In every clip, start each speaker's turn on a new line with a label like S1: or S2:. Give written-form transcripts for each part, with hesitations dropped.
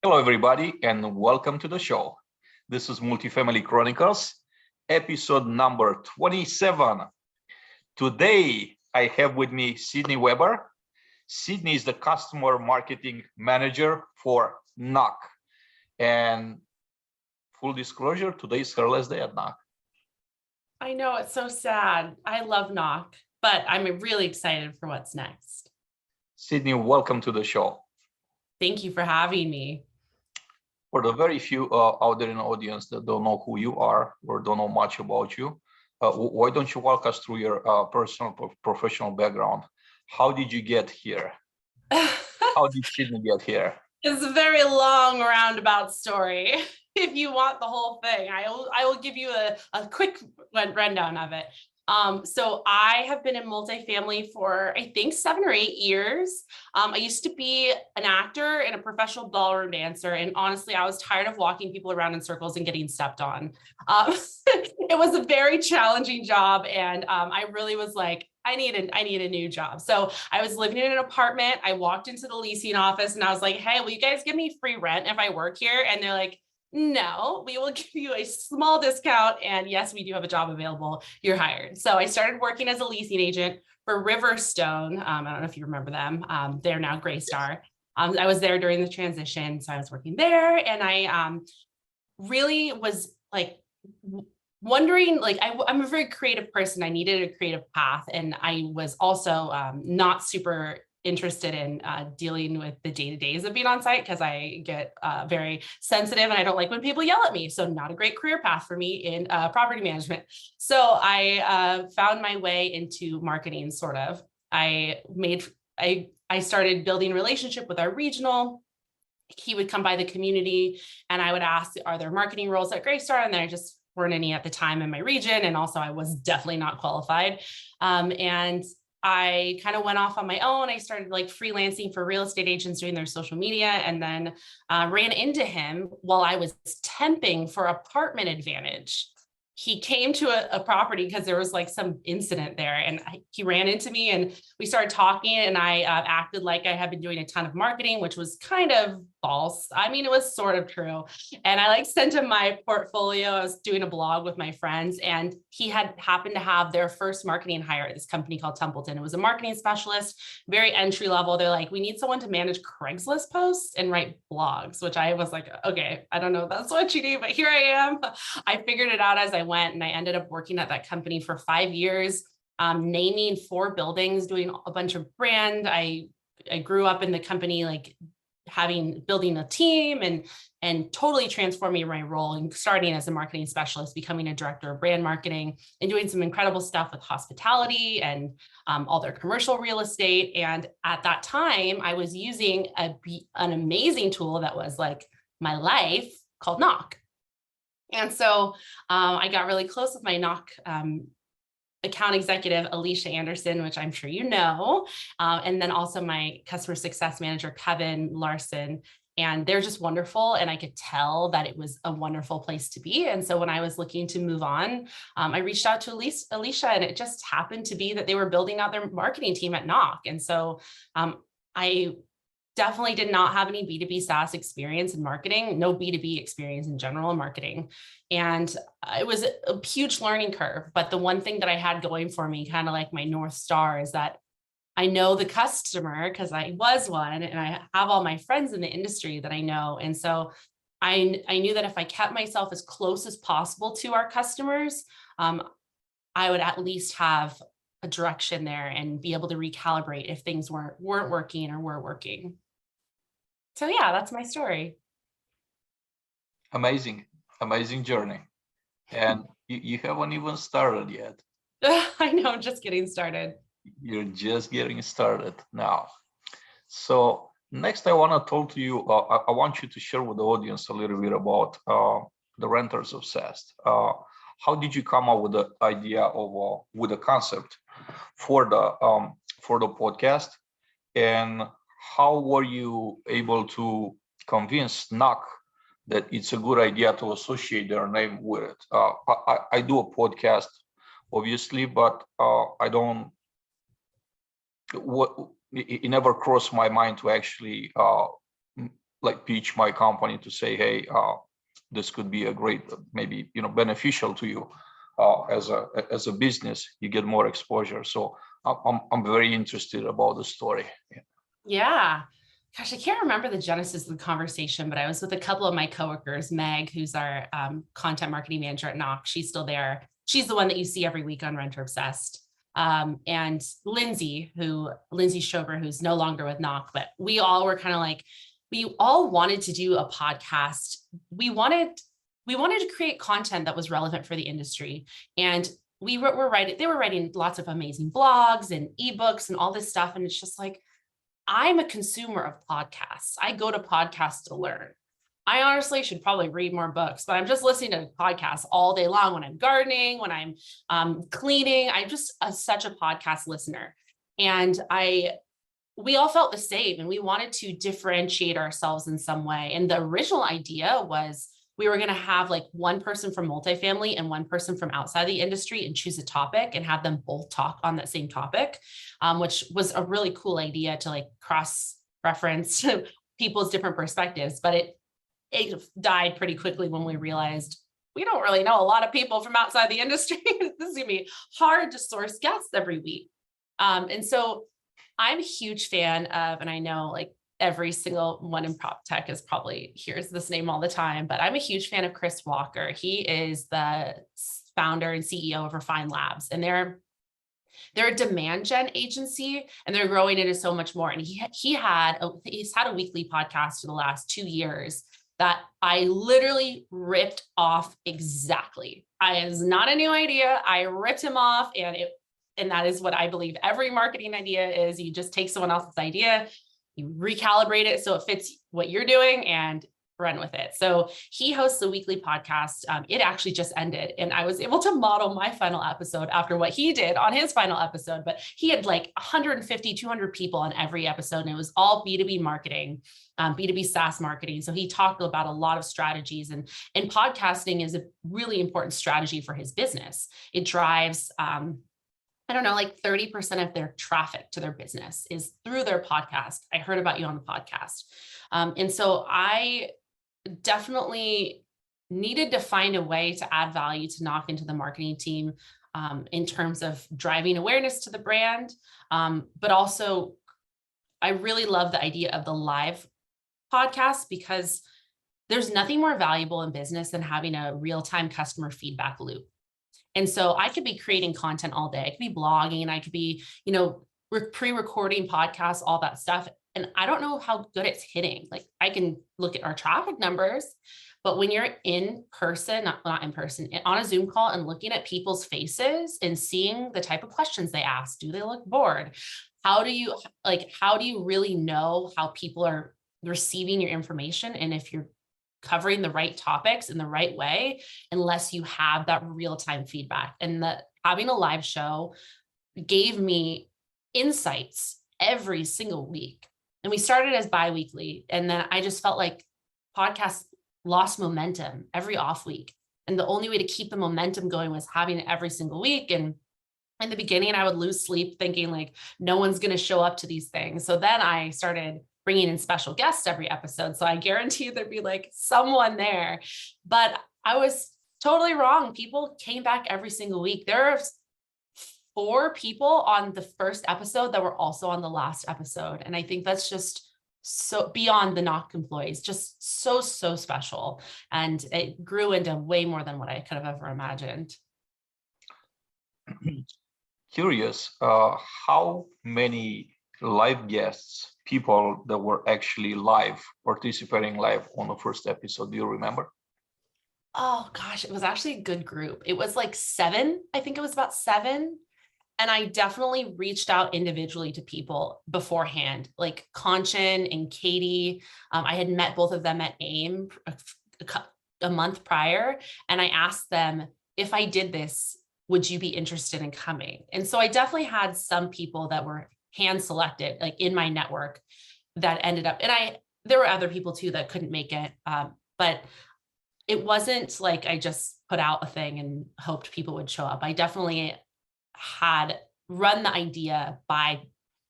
S1: Hello, everybody, and welcome to the show. This is Multifamily Chronicles, episode number 27. Today, I have with me Sydney Weber. Sydney is the customer marketing manager for Knock. And full disclosure, today is her last day at Knock.
S2: I know, it's so sad. I love Knock, but I'm really excited for what's next.
S1: Sydney, welcome to the show.
S2: Thank you for having me.
S1: For the very few out there in the audience that don't know who you are or don't know much about you, why don't you walk us through your personal, professional background? How did you get here? How did Sydney get here?
S2: It's a very long roundabout story. If you want the whole thing, I will give you a quick rundown of it. So I have been in multifamily for, I think, 7 or 8 years. I used to be an actor and a professional ballroom dancer. And honestly, I was tired of walking people around in circles and getting stepped on. It was a very challenging job. And I really was like, I need a new job. So I was living in an apartment. I walked into the leasing office and I was like, hey, will you guys give me free rent if I work here? And they're like, no, we will give you a small discount. And yes, we do have a job available. You're hired. So I started working as a leasing agent for Riverstone. I don't know if you remember them. They're now Greystar. I was there during the transition. So I was working there and I really was like wondering, like, I'm a very creative person. I needed a creative path. And I was also not super interested in dealing with the day-to-days of being on site because I get very sensitive and I don't like when people yell at me. So not a great career path for me in property management. So I found my way into marketing, sort of. I started building relationship with our regional. He would come by the community and I would ask, are there marketing roles at Greystar? And there just weren't any at the time in my region. And also I was definitely not qualified. And I kind of went off on my own. I started like freelancing for real estate agents doing their social media and then ran into him while I was temping for Apartment Advantage. He came to a property because there was like some incident there and he ran into me and we started talking and I acted like I had been doing a ton of marketing, which was kind of false. I mean, it was sort of true. And I like sent him my portfolio. I was doing a blog with my friends and he had happened to have their first marketing hire at this company called Templeton. It was a marketing specialist, very entry level. They're like, we need someone to manage Craigslist posts and write blogs, which I was like, okay, I don't know if that's what you need, but here I am. I figured it out as I went and I ended up working at that company for 5 years, naming 4 buildings, doing a bunch of brand. I grew up in the company, like building a team and totally transforming my role and starting as a marketing specialist, becoming a director of brand marketing and doing some incredible stuff with hospitality and all their commercial real estate. And at that time, I was using an amazing tool that was like my life called Knock. And so I got really close with my Knock account executive, Alicia Anderson, which I'm sure you know, and then also my customer success manager, Kevin Larson. And they're just wonderful. And I could tell that it was a wonderful place to be. And so when I was looking to move on, I reached out to Alicia and it just happened to be that they were building out their marketing team at Knock. And so I definitely did not have any B2B SaaS experience in marketing, no B2B experience in general in marketing. And it was a huge learning curve. But the one thing that I had going for me, kind of like my North Star, is that I know the customer because I was one and I have all my friends in the industry that I know. And so I knew that if I kept myself as close as possible to our customers, I would at least have a direction there and be able to recalibrate if things weren't working or were working. So yeah, that's my story.
S1: Amazing journey. And you haven't even started yet.
S2: I know, I'm just getting started.
S1: You're just getting started now. So next, I want to talk to you. I want you to share with the audience a little bit about the Renters Obsessed. How did you come up with the idea of with the concept for the podcast, and how were you able to convince Knock that it's a good idea to associate their name with it? I do a podcast, obviously, but I don't. It never crossed my mind to actually like pitch my company to say, hey, this could be a great, maybe, beneficial to you as a business. You get more exposure. So I'm very interested about the story.
S2: Yeah. Gosh, I can't remember the genesis of the conversation, but I was with a couple of my coworkers, Meg, who's our content marketing manager at Knock. She's still there. She's the one that you see every week on Renter Obsessed. And Lindsay Schober, who's no longer with Knock, but we all were kind of like, we all wanted to do a podcast. We wanted to create content that was relevant for the industry. And they were writing lots of amazing blogs and ebooks and all this stuff. And it's just like, I'm a consumer of podcasts. I go to podcasts to learn. I honestly should probably read more books, but I'm just listening to podcasts all day long when I'm gardening, when I'm cleaning. I'm just such a podcast listener. And we all felt the same, and we wanted to differentiate ourselves in some way. And the original idea was we were going to have like one person from multifamily and one person from outside the industry and choose a topic and have them both talk on that same topic, which was a really cool idea to like cross-reference people's different perspectives. But it died pretty quickly when we realized we don't really know a lot of people from outside the industry. This is going to be hard to source guests every week. And so I'm a huge fan of, and I know like every single one in prop tech is probably hears this name all the time, but I'm a huge fan of Chris Walker. He is the founder and CEO of Refine Labs, and they're a demand gen agency, and they're growing into so much more. And he's had a weekly podcast for the last 2 years that I literally ripped off exactly. It's not a new idea. I ripped him off, and that is what I believe every marketing idea is. You just take someone else's idea, you recalibrate it so it fits what you're doing and run with it. So he hosts a weekly podcast. It actually just ended, and I was able to model my final episode after what he did on his final episode, but he had like 150, 200 people on every episode, and it was all B2B marketing, B2B SaaS marketing. So he talked about a lot of strategies, and podcasting is a really important strategy for his business. It drives, like 30% of their traffic to their business is through their podcast. I heard about you on the podcast. And so I definitely needed to find a way to add value to Knock into the marketing team in terms of driving awareness to the brand. But also, I really love the idea of the live podcast because there's nothing more valuable in business than having a real-time customer feedback loop. And so I could be creating content all day. I could be blogging, I could be, pre-recording podcasts, all that stuff. And I don't know how good it's hitting. Like I can look at our traffic numbers, but when you're in person, not in person, on a Zoom call and looking at people's faces and seeing the type of questions they ask, do they look bored? How do you really know how people are receiving your information? And if you're covering the right topics in the right way, unless you have that real-time feedback. And that having a live show gave me insights every single week. And we started as bi-weekly. And then I just felt like podcasts lost momentum every off week. And the only way to keep the momentum going was having it every single week. And in the beginning, I would lose sleep thinking like, no one's going to show up to these things. So then I started bringing in special guests every episode. So I guarantee there'd be like someone there, but I was totally wrong. People came back every single week. There are 4 people on the first episode that were also on the last episode. And I think that's just so beyond the Knock employees, just so special. And it grew into way more than what I could have ever imagined.
S1: Curious, how many live guests, people that were actually participating live on the first episode, do you remember?
S2: Oh gosh, it was actually a good group. It was like 7. I think it was about 7. And I definitely reached out individually to people beforehand, like Conchin and Katie. I had met both of them at AIM a month prior. And I asked them, if I did this, would you be interested in coming? And so I definitely had some people that were hand selected, like in my network, that ended up, and there were other people too that couldn't make it. But it wasn't like I just put out a thing and hoped people would show up. I definitely had run the idea by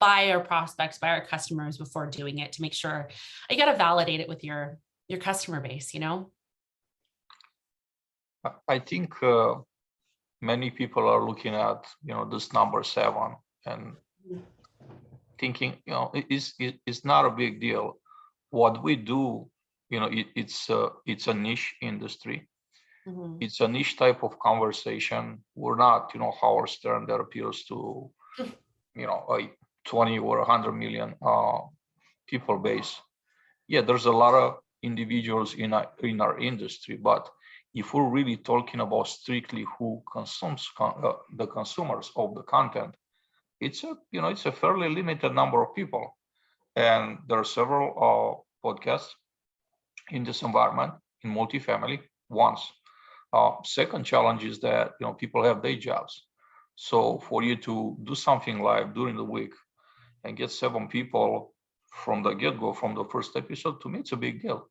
S2: by our prospects, by our customers before doing it, to make sure you got to validate it with your customer base,
S1: I think many people are looking at, this number 7 and thinking, it's not a big deal. What we do, it's a niche industry.
S2: Mhm.
S1: It's a niche type of conversation. We're not, Howard Stern that appeals to, a 20 or 100 million people base. Yeah, there's a lot of individuals in our industry, but if we're really talking about strictly who consumes the consumers of the content, it's a fairly limited number of people, and there are several podcasts in this environment in multifamily. Second challenge is that people have day jobs, so for you to do something live during the week and get 7 people from the get-go, from the first episode, to me it's a big deal,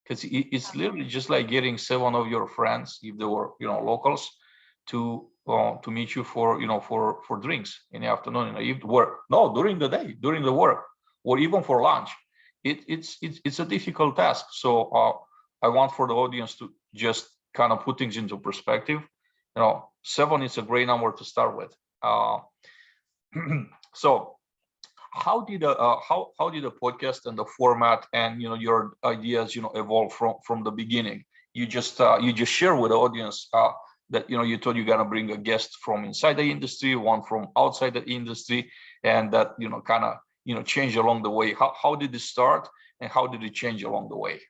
S1: because it's literally just like getting 7 of your friends, if they were locals, to meet you for for drinks in the afternoon, during the day, during the work, or even for lunch. It's a difficult task. So I want for the audience to just kind of put things into perspective. 7 is a great number to start with. So how did the podcast and the format and your ideas evolve from the beginning? You just share with the audience that you thought you're gonna bring a guest from inside the industry, one from outside the industry, and that kind of change along the way. How did it start, and how did it change along the way?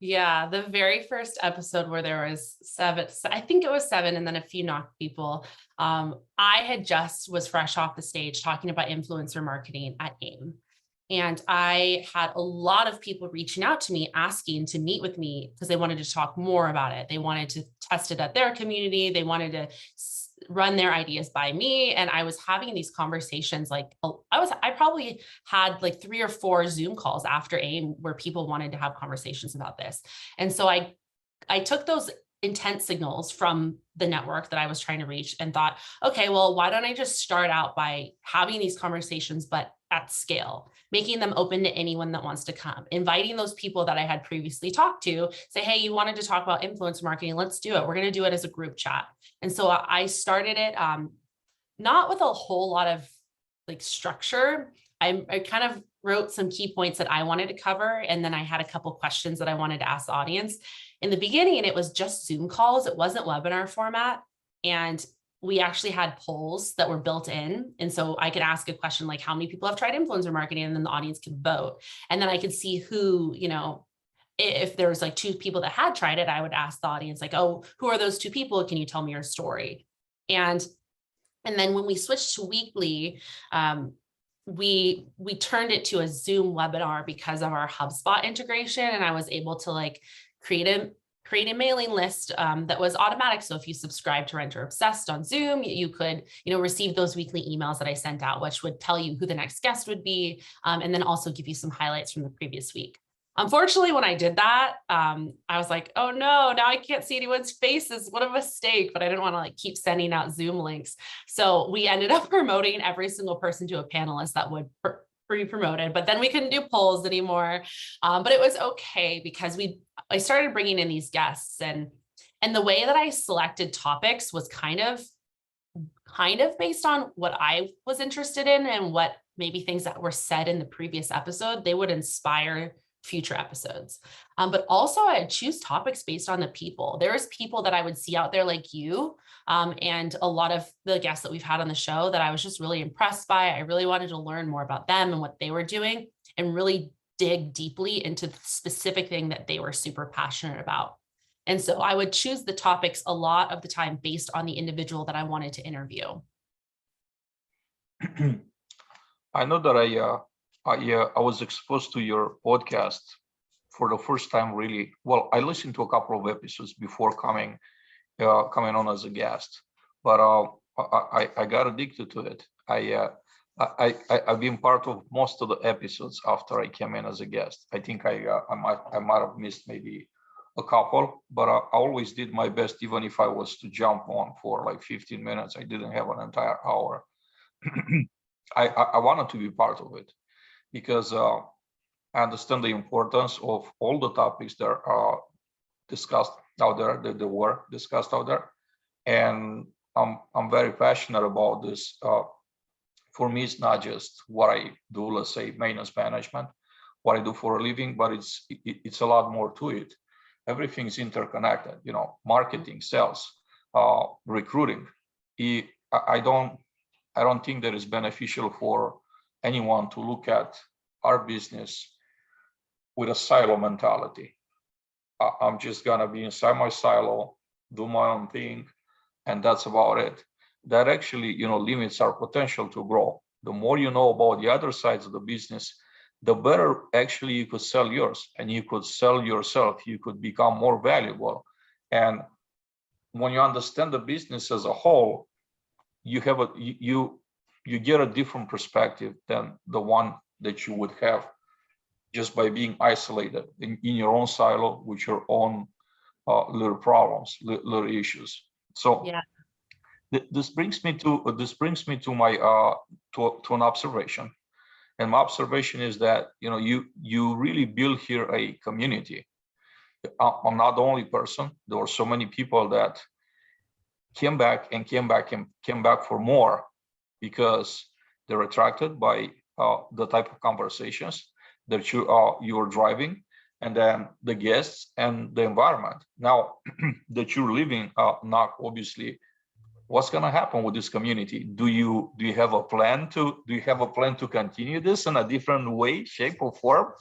S2: Yeah, the very first episode where there was 7, I think it was 7, and then a few Knock people. I was fresh off the stage talking about influencer marketing at AIM. And I had a lot of people reaching out to me asking to meet with me because they wanted to talk more about it. They wanted to test it at their community. They wanted to run their ideas by me. And I was having these conversations. I probably had like 3 or 4 Zoom calls after AIM where people wanted to have conversations about this. And so I took those intent signals from the network that I was trying to reach and thought, okay, well, why don't I just start out by having these conversations, but at scale, making them open to anyone that wants to come, inviting those people that I had previously talked to, say, hey, you wanted to talk about influencer marketing, let's do it. We're going to do it as a group chat. And so I started it not with a whole lot of structure. I kind of wrote some key points that I wanted to cover. And then I had a couple questions that I wanted to ask the audience. In the beginning, it was just Zoom calls. It wasn't webinar format. And we actually had polls that were built in. And so I could ask a question like, how many people have tried influencer marketing? And then the audience could vote. And then I could see who, if there was 2 people that had tried it, I would ask the audience oh, who are those 2 people? Can you tell me your story? And then when we switched to weekly, we turned it to a Zoom webinar because of our HubSpot integration. And I was able to create a mailing list that was automatic. So if you subscribe to Renter Obsessed on Zoom, you could, receive those weekly emails that I sent out, which would tell you who the next guest would be, and then also give you some highlights from the previous week. Unfortunately, when I did that, I was like, oh no, now I can't see anyone's faces. What a mistake. But I didn't want to keep sending out Zoom links. So we ended up promoting every single person to a panelist that would be promoted, but then we couldn't do polls anymore. But it was okay because I started bringing in these guests, and the way that I selected topics was kind of based on what I was interested in and what maybe things that were said in the previous episode, they would inspire future episodes. But also I choose topics based on the people. There's people that I would see out there like you, and a lot of the guests that we've had on the show that I was just really impressed by. I really wanted to learn more about them and what they were doing and really dig deeply into the specific thing that they were super passionate about. And so I would choose the topics a lot of the time based on the individual that I wanted to interview.
S1: I know that I was exposed to your podcast for the first time, really. Well, I listened to a couple of episodes before coming on as a guest, but I got addicted to it. I've been part of most of the episodes after I came in as a guest. I think I might have missed maybe a couple, but I always did my best, even if I was to jump on for 15 minutes. I didn't have an entire hour. I wanted to be part of it because I understand the importance of all the topics that are discussed out there, that they were discussed out there, and I'm very passionate about this. For me, it's not just what I do, let's say maintenance management, what I do for a living, but it's a lot more to it. Everything's interconnected, marketing, sales, recruiting. I don't think that it's beneficial for anyone to look at our business with a silo mentality. I'm just gonna be inside my silo, do my own thing, and that's about it. That actually, limits our potential to grow. The more you know about the other sides of the business, the better actually you could sell yours, and you could sell yourself. You could become more valuable. And when you understand the business as a whole, you have you get a different perspective than the one that you would have just by being isolated in your own silo with your own little problems, little issues. So
S2: Yeah.
S1: this brings me to my to an observation, and my observation is that you really build here a community. I'm not the only person. There were so many people that came back and came back for more because they're attracted by the type of conversations that you are driving, and then the guests and the environment. Now that you're living, Knock, obviously, what's going to happen with this community? Do you have a plan to continue this in a different way, shape, or form?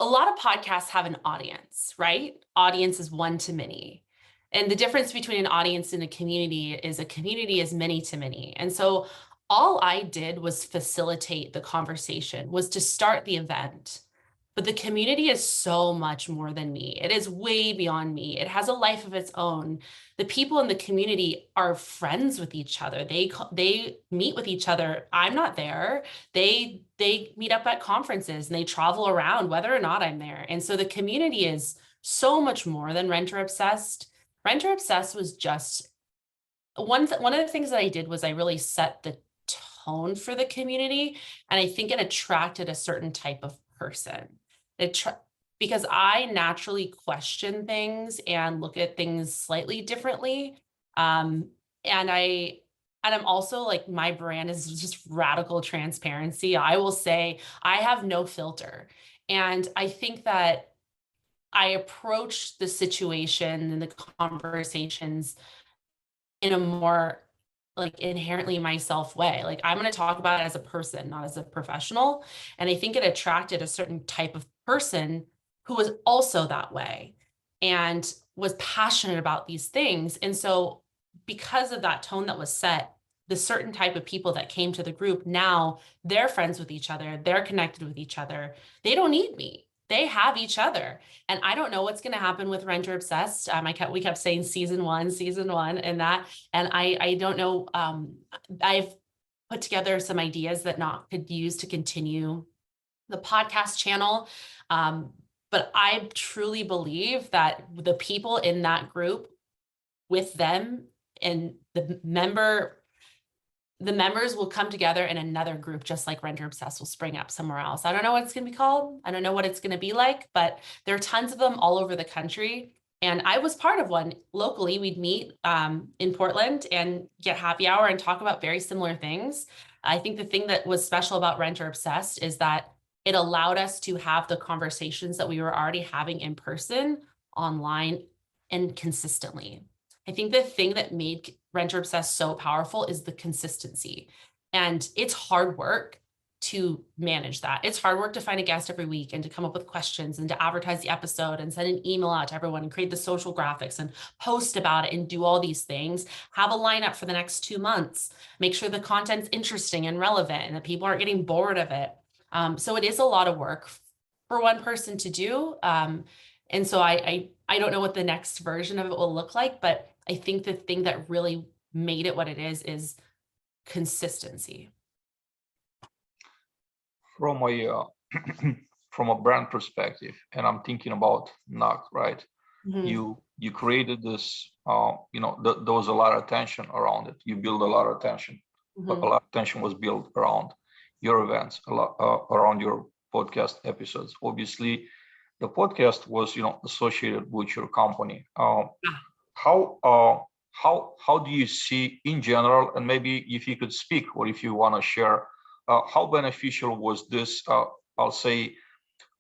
S2: A lot of podcasts have an audience, right? Audience is one to many. And the difference between an audience and a community is many to many. And so all I did was facilitate the conversation, was to start the event. But the community is so much more than me. It is way beyond me. It has a life of its own. The people in the community are friends with each other. They meet with each other. I'm not there. They meet up at conferences and they travel around whether or not I'm there. And so the community is so much more than Renter Obsessed. Renter Obsessed was just one of the things that I did was I really set the tone for the community. And I think it attracted a certain type of person. Because I naturally question things and look at things slightly differently. And I'm also like, my brand is just radical transparency. I will say I have no filter. And I think that I approach the situation and the conversations in a more like inherently myself way. Like, I'm going to talk about it as a person, not as a professional. And I think it attracted a certain type of person who was also that way and was passionate about these things. And so because of that tone that was set, the certain type of people that came to the group, now they're friends with each other. They're connected with each other. They don't need me. They have each other. And I don't know what's going to happen with Renter Obsessed. We kept saying season one and that, and I don't know. I've put together some ideas that Knock could use to continue the podcast channel. But I truly believe that the people in that group, with them and the members will come together in another group, just like Renter Obsessed will spring up somewhere else. I don't know what it's going to be called. I don't know what it's going to be like, but there are tons of them all over the country. And I was part of one locally. We'd meet in Portland and get happy hour and talk about very similar things. I think the thing that was special about Renter Obsessed is that it allowed us to have the conversations that we were already having in person, online, and consistently. I think the thing that made Renter Obsessed so powerful is the consistency. And it's hard work to manage that. It's hard work to find a guest every week and to come up with questions and to advertise the episode and send an email out to everyone and create the social graphics and post about it and do all these things. Have a lineup for the next 2 months. Make sure the content's interesting and relevant and that people aren't getting bored of it. So it is a lot of work for one person to do. And so I don't know what the next version of it will look like, but I think the thing that really made it what it is consistency.
S1: From a from a brand perspective, and I'm thinking about Knock, right? you created this, there was a lot of attention around it. You build a lot of attention. A lot of attention was built around your events, a lot around your podcast episodes. Obviously, the podcast was, associated with your company. How do you see in general, and maybe if you could speak or if you want to share, how beneficial was this, I'll say,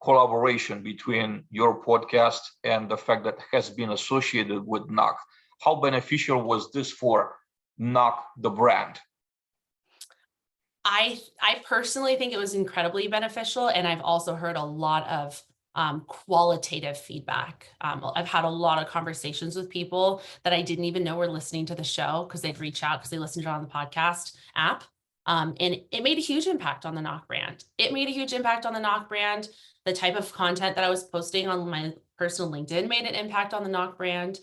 S1: collaboration between your podcast and the fact that it has been associated with Knock? How beneficial was this for Knock, the brand?
S2: I personally think it was incredibly beneficial, and I've also heard a lot of qualitative feedback. I've had a lot of conversations with people that I didn't even know were listening to the show because they'd reach out because they listened to it on the podcast app. And it made a huge impact on the Knock brand. It made a huge impact on the Knock brand. The type of content that I was posting on my personal LinkedIn made an impact on the Knock brand.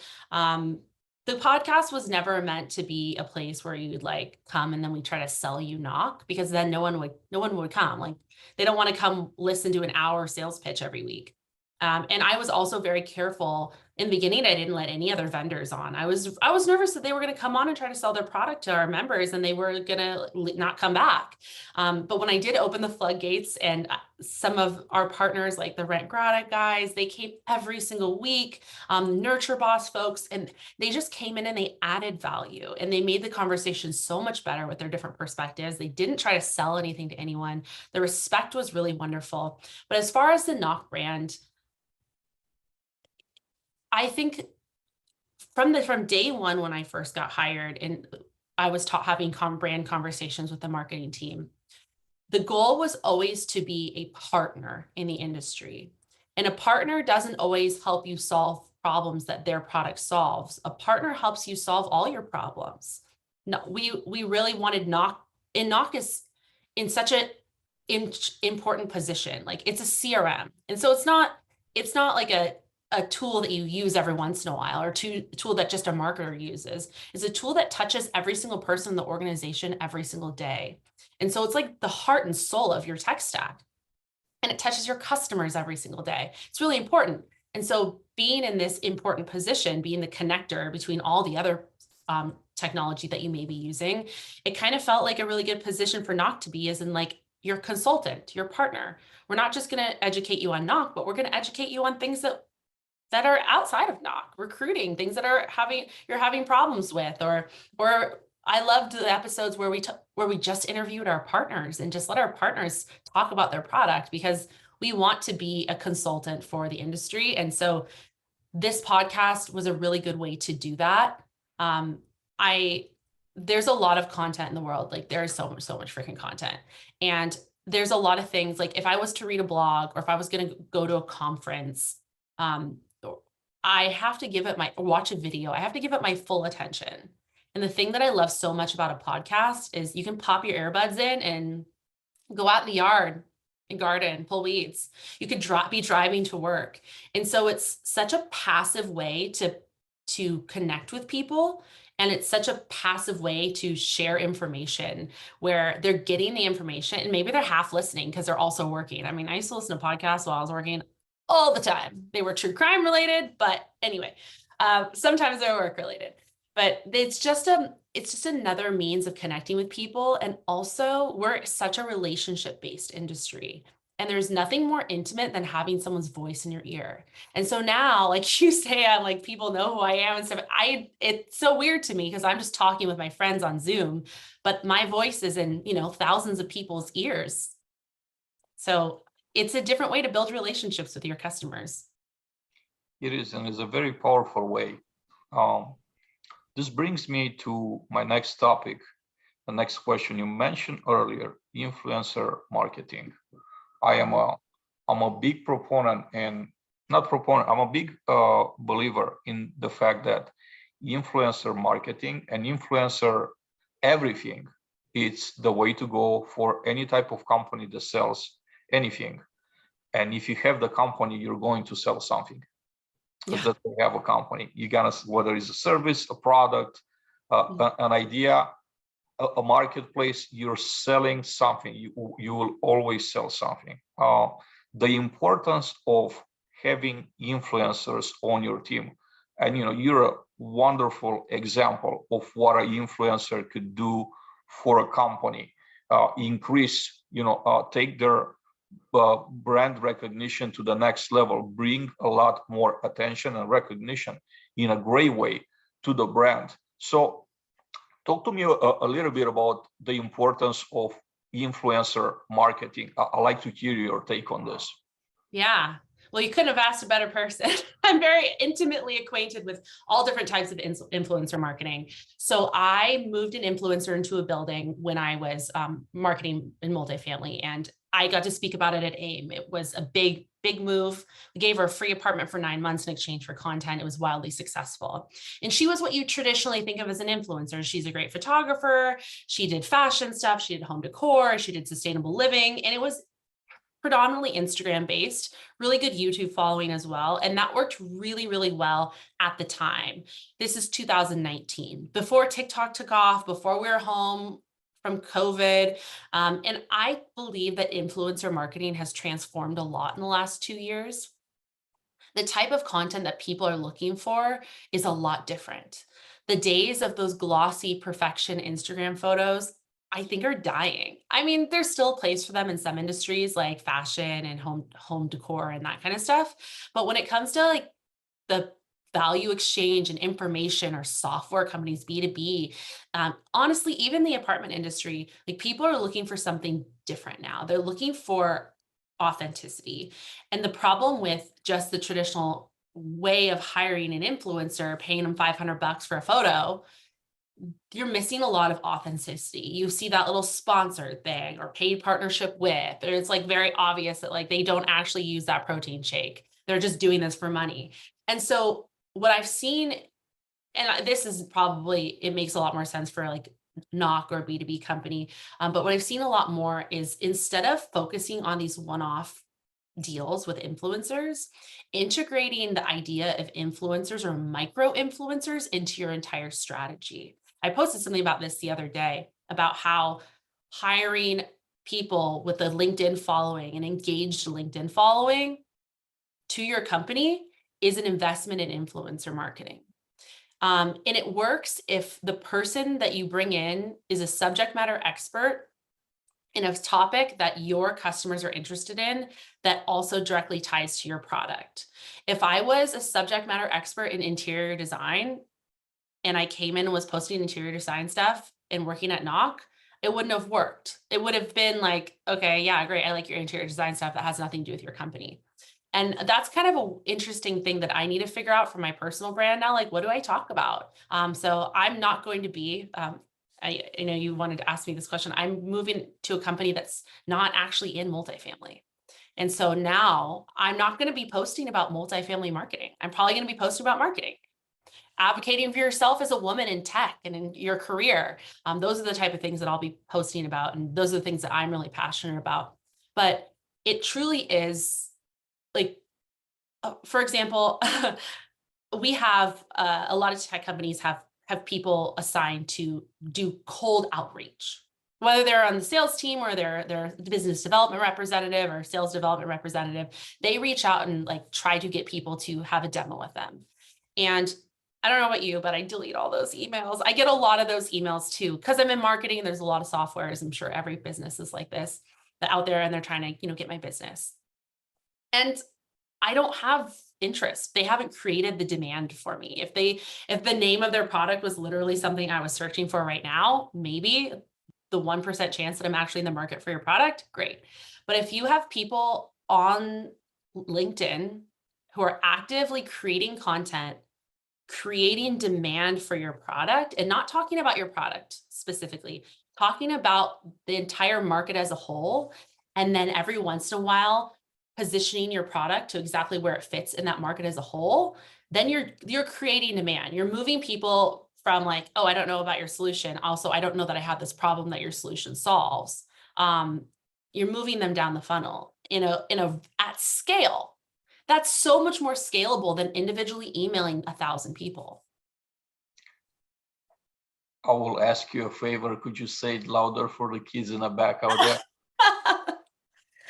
S2: The podcast was never meant to be a place where you'd like come and then we try to sell you Knock, because then no one would come. Like, they don't want to come listen to an hour sales pitch every week. And I was also very careful in the beginning. I didn't let any other vendors on. I was nervous that they were going to come on and try to sell their product to our members and they were going to not come back. But when I did open the floodgates, and some of our partners, like the Rent Grata guys, they came every single week, Nurture Boss folks, and they just came in and they added value and they made the conversation so much better with their different perspectives. They didn't try to sell anything to anyone. The respect was really wonderful. But as far as the Knock brand, I think from day one, when I first got hired and I was having brand conversations with the marketing team, the goal was always to be a partner in the industry. And a partner doesn't always help you solve problems that their product solves. A partner helps you solve all your problems. No, we really wanted Knock, and Knock is in such an important position. Like, it's a CRM. And so it's not like a tool that you use every once in a while, or a tool that just a marketer uses. It's a tool that touches every single person in the organization every single day. And so it's like the heart and soul of your tech stack. And it touches your customers every single day. It's really important. And so being in this important position, being the connector between all the other technology that you may be using, it kind of felt like a really good position for Knock to be, as in like your consultant, your partner. We're not just going to educate you on Knock, but we're going to educate you on things that are outside of Knock, recruiting, things that you're having problems with, or I loved the episodes where we just interviewed our partners and just let our partners talk about their product, because we want to be a consultant for the industry. And so this podcast was a really good way to do that. There's a lot of content in the world. Like, there is so much freaking content. And there's a lot of things, like if I was to read a blog or if I was going to go to a conference, I have to watch a video. I have to give it my full attention. And the thing that I love so much about a podcast is you can pop your earbuds in and go out in the yard and garden, pull weeds. You could be driving to work. And so it's such a passive way to connect with people. And it's such a passive way to share information, where they're getting the information and maybe they're half listening because they're also working. I mean, I used to listen to podcasts while I was working all the time. They were true crime related, but anyway, sometimes they're work related. But it's just another means of connecting with people. And also, we're such a relationship-based industry. And there's nothing more intimate than having someone's voice in your ear. And so now, like you say, I'm like, people know who I am and stuff. It's so weird to me because I'm just talking with my friends on Zoom, but my voice is in, thousands of people's ears. So it's a different way to build relationships with your customers.
S1: It is, and it's a very powerful way. This brings me to my next topic, the next question. You mentioned earlier, influencer marketing. I'm a big proponent, and not proponent, I'm a big believer in the fact that influencer marketing and influencer everything, it's the way to go for any type of company that sells anything. And if you have the company, you're going to sell something. Because that's why you have a company. You're gonna, whether it's a service, a product, an idea, a marketplace, you're selling something. You will always sell something. The importance of having influencers on your team. And you're a wonderful example of what an influencer could do for a company. Increase, take their brand recognition to the next level, bring a lot more attention and recognition in a great way to the brand. So talk to me a little bit about the importance of influencer marketing. I'd like to hear your take on this.
S2: Yeah. Well, you couldn't have asked a better person. I'm very intimately acquainted with all different types of influencer marketing. So I moved an influencer into a building when I was marketing in multifamily, and I got to speak about it at AIM. It was a big move. We gave her a free apartment for 9 months in exchange for content. It was wildly successful. And she was what you traditionally think of as an influencer. She's a great photographer. She did fashion stuff. She did home decor. She did sustainable living. And it was predominantly Instagram based, really good YouTube following as well. And that worked really, really well at the time. This is 2019, before TikTok took off, before we were home from COVID. And I believe that influencer marketing has transformed a lot in the last 2 years. The type of content that people are looking for is a lot different. The days of those glossy perfection Instagram photos, I think, are dying. I mean, there's still a place for them in some industries like fashion and home decor and that kind of stuff. But when it comes to like the value exchange and information or software companies, B2B, honestly, even the apartment industry, like people are looking for something different now. They're looking for authenticity. And the problem with just the traditional way of hiring an influencer, paying them $500 for a photo, you're missing a lot of authenticity. You see that little sponsored thing or paid partnership with, or it's like very obvious that like they don't actually use that protein shake. They're just doing this for money. And so what I've seen, and this is probably, it makes a lot more sense for like Knock or a B2B company. But what I've seen a lot more is instead of focusing on these one-off deals with influencers, integrating the idea of influencers or micro influencers into your entire strategy. I posted something about this the other day about how hiring people with a LinkedIn following, an engaged LinkedIn following to your company is an investment in influencer marketing. And it works if the person that you bring in is a subject matter expert in a topic that your customers are interested in that also directly ties to your product. If I was a subject matter expert in interior design and I came in and was posting interior design stuff and working at Knock, it wouldn't have worked. It would have been like, okay, yeah, great. I like your interior design stuff. That has nothing to do with your company. And that's kind of an interesting thing that I need to figure out for my personal brand now. Like, what do I talk about? So I'm not going to be, I know you wanted to ask me this question. I'm moving to a company that's not actually in multifamily. And so now I'm not going to be posting about multifamily marketing. I'm probably going to be posting about marketing, advocating for yourself as a woman in tech and in your career. Those are the type of things that I'll be posting about. And those are the things that I'm really passionate about. But it truly is like, for example, we have a lot of tech companies have people assigned to do cold outreach, whether they're on the sales team or they're the business development representative or sales development representative. They reach out and like try to get people to have a demo with them. And I don't know about you, but I delete all those emails. I get a lot of those emails too, because I'm in marketing. There's a lot of softwares. I'm sure every business is like this, that out there, and they're trying to, get my business. And I don't have interest. They haven't created the demand for me. If the name of their product was literally something I was searching for right now, maybe the 1% chance that I'm actually in the market for your product, great. But if you have people on LinkedIn who are actively creating content, creating demand for your product, and not talking about your product specifically, talking about the entire market as a whole, and then every once in a while positioning your product to exactly where it fits in that market as a whole, then you're creating demand. You're moving people from like, oh, I don't know about your solution. Also, I don't know that I have this problem that your solution solves. You're moving them down the funnel at scale. That's so much more scalable than individually emailing 1,000 people.
S1: I will ask you a favor. Could you say it louder for the kids in the back out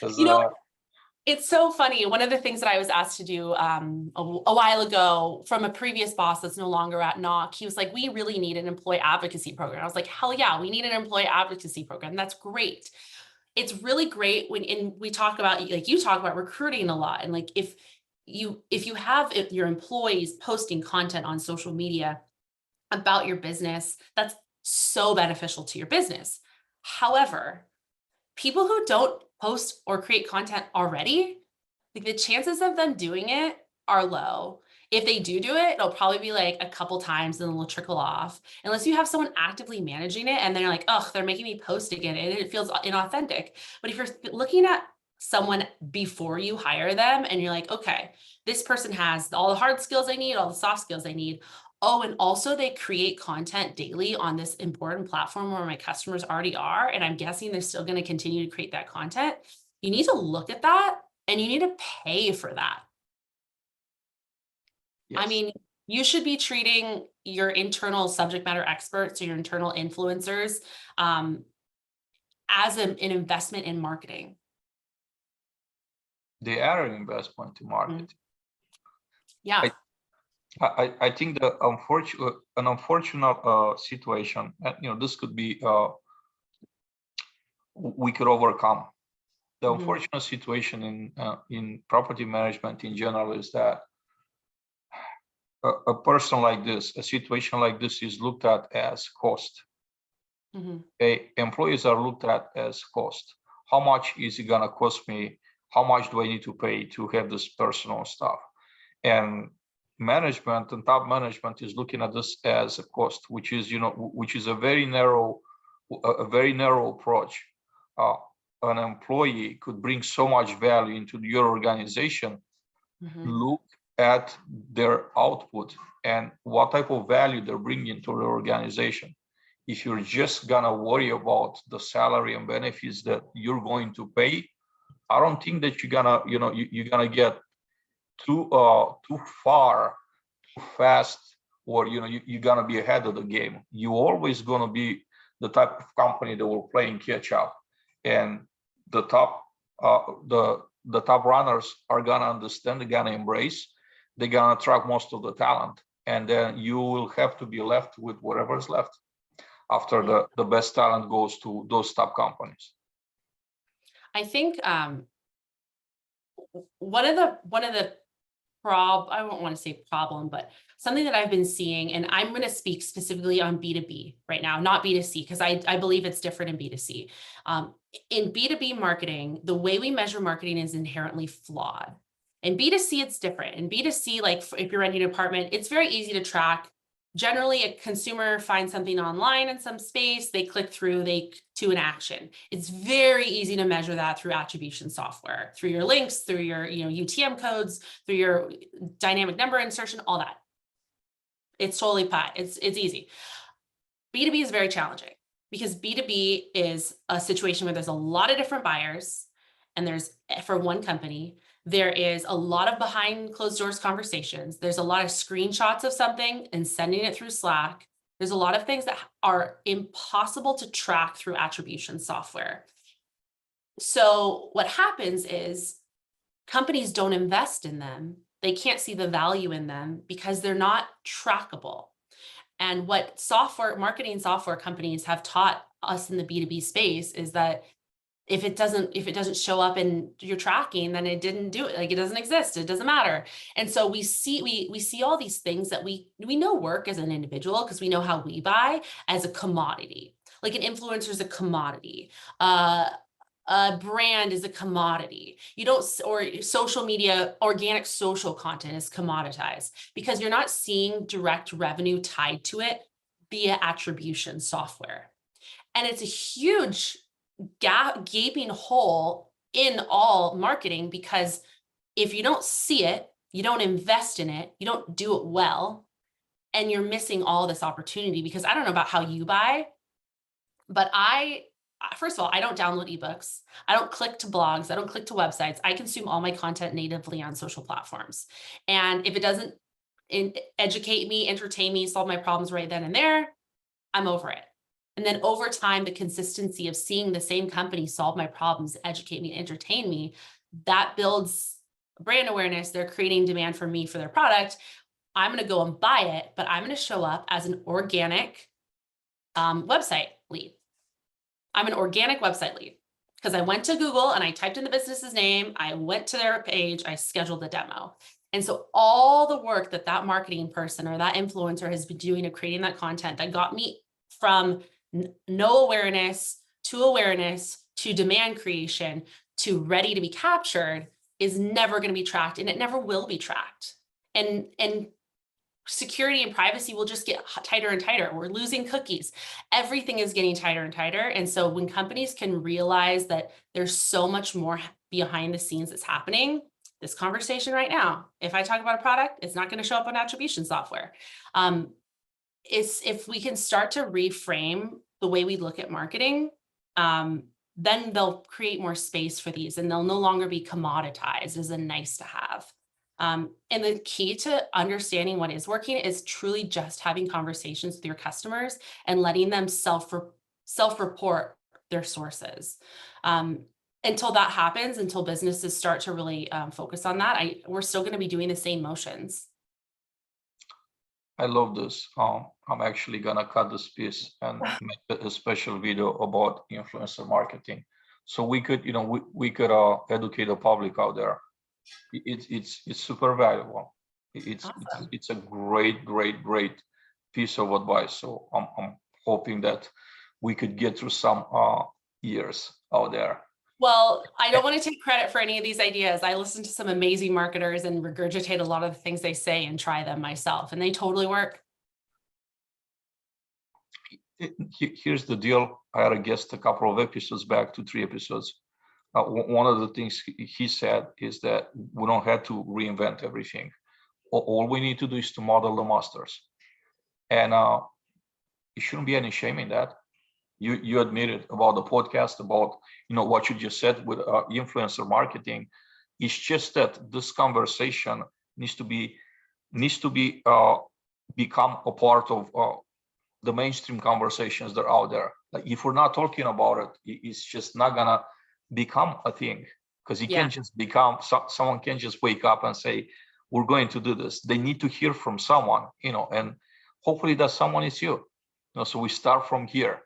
S1: there?
S2: It's so funny. One of the things that I was asked to do a while ago from a previous boss that's no longer at Knock, he was like, we really need an employee advocacy program. I was like, hell yeah, we need an employee advocacy program. That's great. It's really great when we talk about, like you talk about recruiting a lot. And like, if you have your employees posting content on social media about your business, that's so beneficial to your business. However, people who don't post or create content already, like the chances of them doing it are low. If they do it, it'll probably be like a couple times and then it'll trickle off. Unless you have someone actively managing it and they're like, oh, they're making me post again and it feels inauthentic. But if you're looking at someone before you hire them and you're like, okay, this person has all the hard skills I need, all the soft skills I need. Oh, and also they create content daily on this important platform where my customers already are. And I'm guessing they're still going to continue to create that content. You need to look at that and you need to pay for that.
S1: Yes.
S2: I mean, you should be treating your internal subject matter experts or your internal influencers as an investment in marketing.
S1: They are an investment in marketing.
S2: Yeah.
S1: I think the unfortunate situation, this could be we could overcome. The unfortunate situation in property management in general is that a person like this, a situation like this, is looked at as cost. Employees are looked at as cost. How much is it gonna cost me? How much do I need to pay to have this personal stuff? And management and top management is looking at this as a cost, which is a very narrow approach. An employee could bring so much value into your organization. Look at their output and what type of value they're bringing to the organization. If you're just gonna worry about the salary and benefits that you're going to pay, I don't think that you're gonna get too far, too fast, or you're gonna be ahead of the game. You're always gonna be the type of company that will play and catch up, and the top the top runners are gonna understand, they're gonna embrace, they're gonna attract most of the talent, and then you will have to be left with whatever's left after the best talent goes to those top companies.
S2: I think one of the I won't want to say problem, but something that I've been seeing, and I'm going to speak specifically on B2B right now, not B2C, because I believe it's different in B2C. In B2B marketing, the way we measure marketing is inherently flawed. In B2C, it's different. In B2C, like if you're renting an apartment, it's very easy to track. Generally, a consumer finds something online in some space, they click through, to an action. It's very easy to measure that through attribution software, through your links, through your UTM codes, through your dynamic number insertion, all that. It's totally pie. It's easy. B2B is very challenging because B2B is a situation where there's a lot of different buyers, and there's, for one company, there is a lot of behind closed doors conversations. There's a lot of screenshots of something and sending it through Slack. There's a lot of things that are impossible to track through attribution software. So what happens is companies don't invest in them. They can't see the value in them because they're not trackable. And what marketing software companies have taught us in the B2B space is that if it doesn't show up in your tracking, then it didn't do it. Like, it doesn't exist. It doesn't matter. And so we see all these things that we know work as an individual because we know how we buy as a commodity. Like an influencer is a commodity. A brand is a commodity. Or social media, organic social content is commoditized because you're not seeing direct revenue tied to it via attribution software. And it's a huge gaping hole in all marketing, because if you don't see it, you don't invest in it, you don't do it well, and you're missing all this opportunity. Because I don't know about how you buy, but first of all, I don't download ebooks. I don't click to blogs. I don't click to websites. I consume all my content natively on social platforms. And if it doesn't educate me, entertain me, solve my problems right then and there, I'm over it. And then over time, the consistency of seeing the same company solve my problems, educate me, entertain me, that builds brand awareness. They're creating demand for me for their product. I'm going to go and buy it, but I'm going to show up as an organic website lead. I'm an organic website lead because I went to Google and I typed in the business's name. I went to their page. I scheduled the demo. And so all the work that that marketing person or that influencer has been doing of creating that content that got me from no awareness to demand creation to ready to be captured is never going to be tracked, and it never will be tracked. And security and privacy will just get tighter and tighter. We're losing cookies. Everything is getting tighter and tighter. And so when companies can realize that there's so much more behind the scenes that's happening, this conversation right now, if I talk about a product, it's not going to show up on attribution software. If we can start to reframe the way we look at marketing, then they'll create more space for these, and they'll no longer be commoditized as a nice to have. And the key to understanding what is working is truly just having conversations with your customers and letting them self-report their sources. Until that happens, until businesses start to really focus on that, we're still going to be doing the same motions.
S1: I love this. I'm actually gonna cut this piece and make a special video about influencer marketing, so we could, we could educate the public out there. It's super valuable.
S2: Awesome.
S1: It's a great piece of advice. So I'm hoping that we could get through some years out there.
S2: Well, I don't want to take credit for any of these ideas. I listen to some amazing marketers and regurgitate a lot of the things they say and try them myself, and they totally work.
S1: Here's the deal. I had a guest a couple of episodes back, 2-3 episodes. One of the things he said is that we don't have to reinvent everything. All we need to do is to model the masters. And it shouldn't be any shame in that. You admitted about the podcast, about what you just said with influencer marketing. It's just that this conversation needs to become a part of the mainstream conversations that are out there. Like, if we're not talking about it, it's just not gonna become a thing, because it can't just become, someone can't just wake up and say, we're going to do this. They need to hear from someone, and hopefully that someone is you. So we start from here.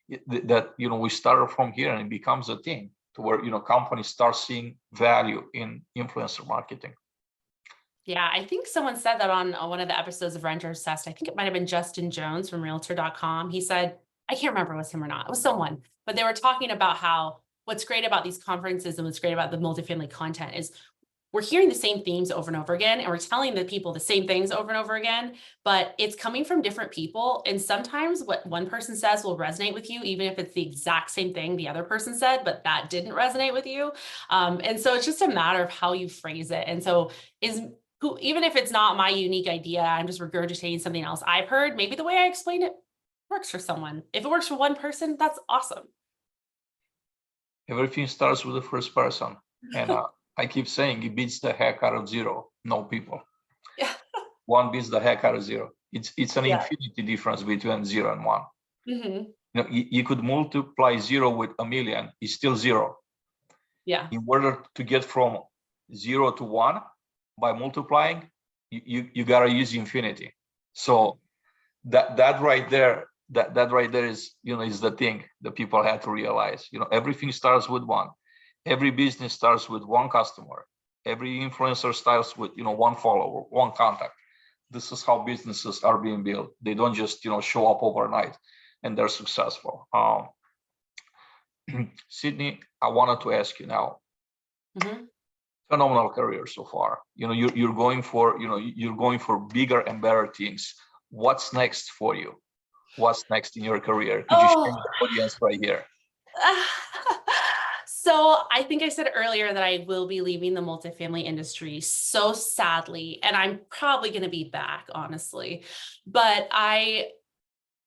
S1: We started from here, and it becomes a thing to where companies start seeing value in influencer marketing.
S2: Yeah, I think someone said that on one of the episodes of Renters Test. I think it might have been Justin Jones from Realtor.com. He said, I can't remember if it was him or not. It was someone, but they were talking about how what's great about these conferences and what's great about the multifamily content is we're hearing the same themes over and over again, and we're telling the people the same things over and over again, but it's coming from different people. And sometimes what one person says will resonate with you, even if it's the exact same thing the other person said, but that didn't resonate with you. And so it's just a matter of how you phrase it. And so even if it's not my unique idea, I'm just regurgitating something else I've heard, maybe the way I explain it works for someone. If it works for one person, that's awesome.
S1: Everything starts with the first person. And I keep saying it beats the heck out of zero. No, people.
S2: Yeah.
S1: One beats the heck out of zero. It's an infinity difference between 0 and 1.
S2: Mm-hmm.
S1: You could multiply 0 with 1,000,000. It's still 0.
S2: Yeah.
S1: In order to get from 0 to 1 by multiplying, you gotta use infinity. So that right there, that right there is is the thing that people have to realize. Everything starts with 1. Every business starts with 1 customer. Every influencer starts with 1 follower, 1 contact. This is how businesses are being built. They don't just show up overnight and they're successful. Sydney, I wanted to ask you now.
S2: Mm-hmm.
S1: Phenomenal career so far. You're going for bigger and better things. What's next for you? What's next in your career? Could you share with the audience right here?
S2: So I think I said earlier that I will be leaving the multifamily industry, so sadly, and I'm probably going to be back, honestly, but I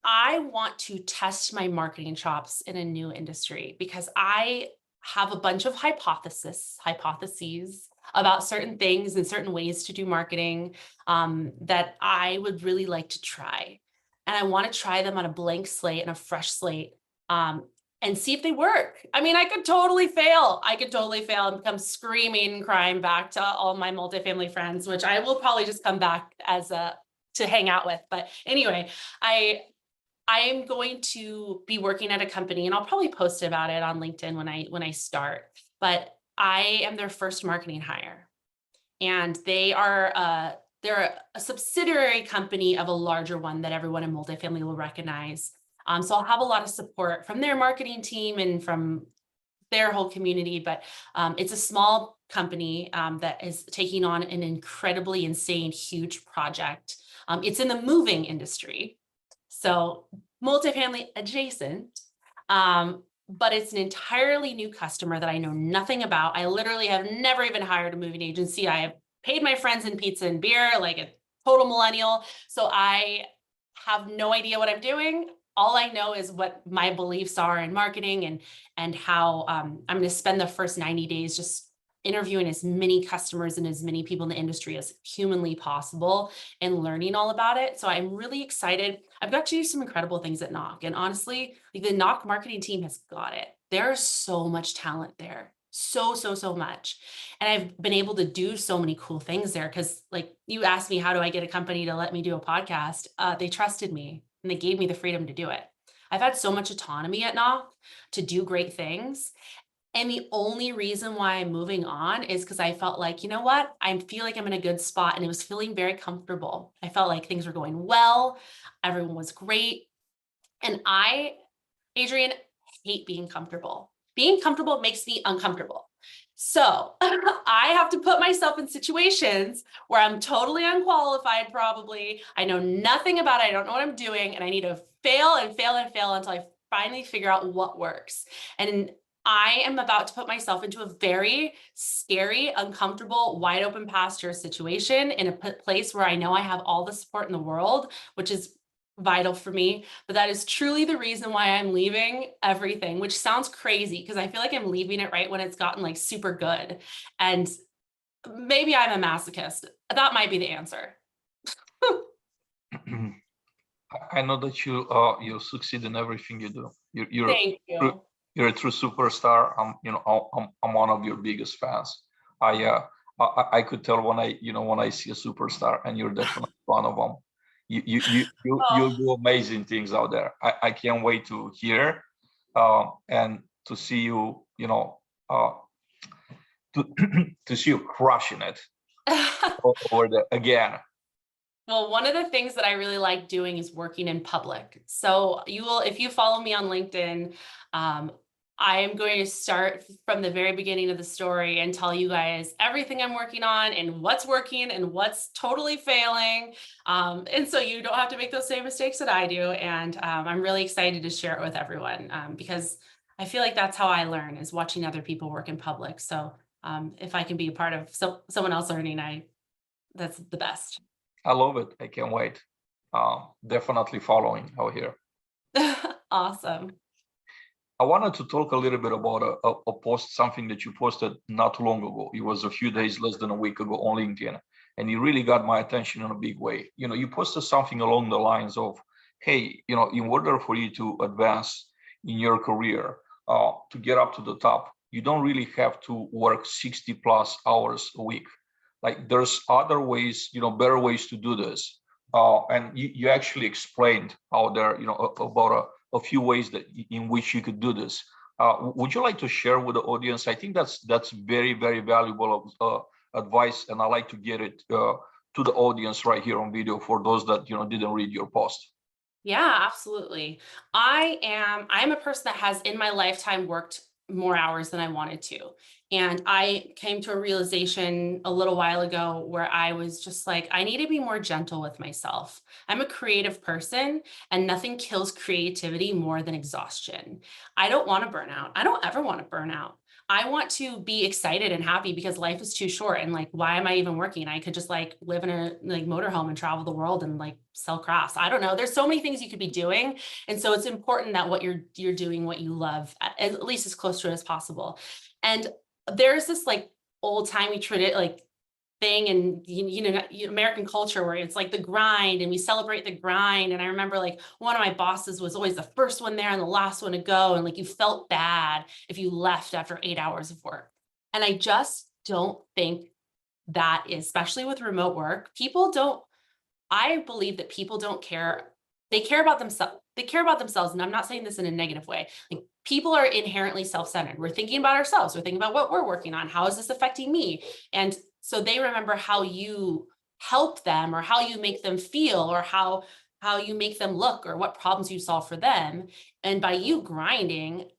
S2: want to test my marketing chops in a new industry, because I have a bunch of hypotheses about certain things and certain ways to do marketing that I would really like to try. And I want to try them on a blank slate and a fresh slate. and see if they work. I mean, I could totally fail. I could totally fail and come screaming and crying back to all my multifamily friends, which I will probably just come back as to hang out with. But anyway, I am going to be working at a company, and I'll probably post about it on LinkedIn when I start. But I am their first marketing hire, and they're a subsidiary company of a larger one that everyone in multifamily will recognize. So I'll have a lot of support from their marketing team and from their whole community, but it's a small company that is taking on an incredibly insane, huge project. It's in the moving industry, so multifamily adjacent, but it's an entirely new customer that I know nothing about. I literally have never even hired a moving agency. I have paid my friends in pizza and beer like a total millennial, so I have no idea what I'm doing. All I know is what my beliefs are in marketing, and how I'm going to spend the first 90 days just interviewing as many customers and as many people in the industry as humanly possible and learning all about it. So I'm really excited. I've got to do some incredible things at Knock, and honestly, like, the Knock marketing team has got it. There's so much talent there. So much. And I've been able to do so many cool things there because, like, you asked me, how do I get a company to let me do a podcast? They trusted me and they gave me the freedom to do it. I've had so much autonomy at Knock to do great things. And the only reason why I'm moving on is because I felt like, you know what? I feel like I'm in a good spot, and it was feeling very comfortable. I felt like things were going well. Everyone was great. And I, Adrian, hate being comfortable. Being comfortable makes me uncomfortable. So I have to put myself in situations where I'm totally unqualified, probably. I know nothing about it. I don't know what I'm doing. And I need to fail and fail and fail until I finally figure out what works. And I am about to put myself into a very scary, uncomfortable, wide open pasture situation in a place where I know I have all the support in the world, which is vital for me. But that is truly the reason why I'm leaving everything, which sounds crazy because I feel like I'm leaving it right when it's gotten like super good. And maybe I'm a masochist. That might be the answer.
S1: I know that you succeed in everything you do.
S2: Thank you.
S1: You're a true superstar. I'm one of your biggest fans. I could tell when I see a superstar, and you're definitely one of them. You do amazing things out there. I can't wait to hear and to see you, to see you crushing it over there again.
S2: Well, one of the things that I really like doing is working in public. So if you follow me on LinkedIn, I am going to start from the very beginning of the story and tell you guys everything I'm working on and what's working and what's totally failing. And so you don't have to make those same mistakes that I do. And I'm really excited to share it with everyone because I feel like that's how I learn, is watching other people work in public. So if I can be a part of someone else learning, that's the best.
S1: I love it. I can't wait. Definitely following out here.
S2: Awesome.
S1: I wanted to talk a little bit about a post, something that you posted not too long ago. It was a few days, less than a week ago on LinkedIn, and it really got my attention in a big way. You posted something along the lines of, hey, in order for you to advance in your career, to get up to the top, you don't really have to work 60 plus hours a week. Like, there's other ways, better ways to do this. And you actually explained out there, about a few ways in which you could do this. Would you like to share with the audience? I think that's very, very valuable advice, and I like to get it to the audience right here on video for those that didn't read your post.
S2: Yeah, absolutely. I'm a person that has in my lifetime worked more hours than I wanted to. And I came to a realization a little while ago where I was just like, I need to be more gentle with myself. I'm a creative person, and nothing kills creativity more than exhaustion. I don't want to burn out. I don't ever want to burn out. I want to be excited and happy because life is too short. And like, why am I even working? I could just like live in a motorhome and travel the world and like sell crafts. I don't know. There's so many things you could be doing. And so it's important that what you're doing, what you love, at least as close to it as possible. And there's this like old timey tradition, like thing in, American culture where it's like the grind and we celebrate the grind. And I remember like one of my bosses was always the first one there and the last one to go. And like you felt bad if you left after 8 hours of work. And I just don't think that is, especially with remote work, I believe that people don't care. They care about themselves. They care about themselves. And I'm not saying this in a negative way. Like people are inherently self-centered. We're thinking about ourselves. We're thinking about what we're working on. How is this affecting me? And so they remember how you help them or how you make them feel or how you make them look or what problems you solve for them. And by you grinding